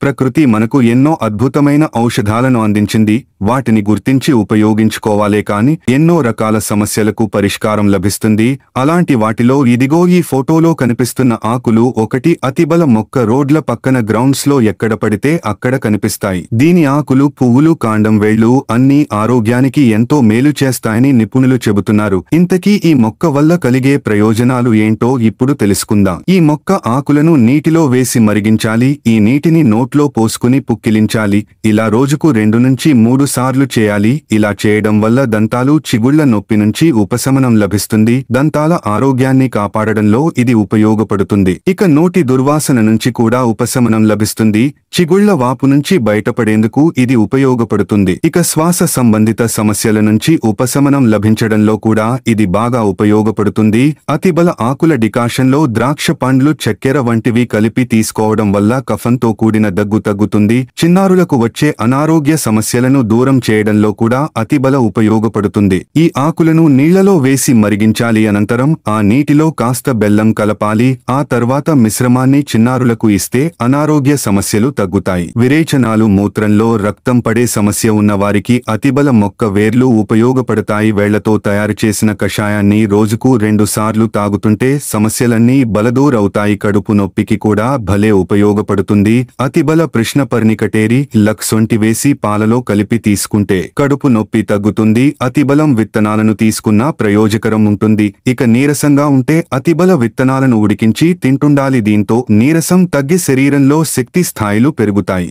ప్రకృతి మనకు ఎన్నో అద్భుతమైన ఔషధాలను అందించింది. వాటిని గుర్తించి ఉపయోగించుకోవాలే కాని ఎన్నో రకాల సమస్యలకు పరిష్కారం లభిస్తుంది. అలాంటి వాటిలో ఇదిగో ఈ ఫోటోలో కనిపిస్తున్న ఆకులు ఒకటి. అతిబల మొక్క రోడ్ల పక్కన గ్రౌండ్స్ లో ఎక్కడ పడితే అక్కడ కనిపిస్తాయి. దీని ఆకులు, పువ్వులు, కాండం, వేళ్లు అన్నీ ఆరోగ్యానికి ఎంతో మేలు చేస్తాయని నిపుణులు చెబుతున్నారు. ఇంతకీ ఈ మొక్క వల్ల కలిగే ప్రయోజనాలు ఏంటో ఇప్పుడు తెలుసుకుందాం. ఈ మొక్క ఆకులను నీటిలో వేసి మరిగించాలి. ఈ నీటిని నోట్లో పోసుకుని పుక్కిలించాలి. ఇలా రోజుకు 2 నుంచి 3 సార్లు చేయాలి. ఇలా చేయడం వల్ల దంతాలు, చిగుళ్ల నొప్పి నుంచి ఉపశమనం లభిస్తుంది. దంతాల ఆరోగ్యాన్ని కాపాడడంలో ఇది ఉపయోగపడుతుంది. ఇక నోటి దుర్వాసన నుంచి కూడా ఉపశమనం లభిస్తుంది. చిగుళ్ల వాపు నుంచి బయటపడేందుకు ఇది ఉపయోగపడుతుంది. ఇక శ్వాస సంబంధిత సమస్యల నుంచి ఉపశమనం లభించడంలో కూడా ఇది బాగా ఉపయోగపడుతుంది. అతిబల ఆకుల డికాషన్లో ద్రాక్ష పండ్లు, చక్కెర వంటివి కలిపి తీసుకోవడం వల్ల కఫంతో కూడిన దగ్గు తగ్గుతుంది. చిన్నారులకు వచ్చే అనారోగ్య సమస్యలను దూరం చేయడంలో కూడా అతిబల ఉపయోగపడుతుంది. ఈ ఆకులను నీళ్లలో వేసి మరిగించాలి. అనంతరం ఆ నీటిలో కాస్త బెల్లం కలపాలి. ఆ తర్వాత మిశ్రమాన్ని చిన్నారులకు ఇస్తే అనారోగ్య సమస్యలు తగ్గుతాయి. విరేచనాలు, మూత్రంలో రక్తం పడే సమస్య ఉన్న వారికి అతిబల మొక్క వేర్లు ఉపయోగపడతాయి. వేళ్లతో తయారు చేసిన కషాయాన్ని రోజుకు 2 సార్లు తాగుతుంటే సమస్యలన్నీ బలదూరవుతాయి. కడుపు నొప్పికి కూడా భలే ఉపయోగపడుతుంది. అతిబల కృష్ణపర్ణికటేరి, లక్సొంటి వేసి పాలలో కలిపి తీసుకుంటే కడుపు నొప్పి తగ్గుతుంది. అతిబలం విత్తనాలను తీసుకున్నా ప్రయోజకరం ఉంటుంది. ఇక నీరసంగా ఉంటే అతిబల విత్తనాలను ఉడికించి తింటుండాలి. దీంతో నీరసం తగ్గి శరీరంలో శక్తి స్థాయిలు పెరుగుతాయి.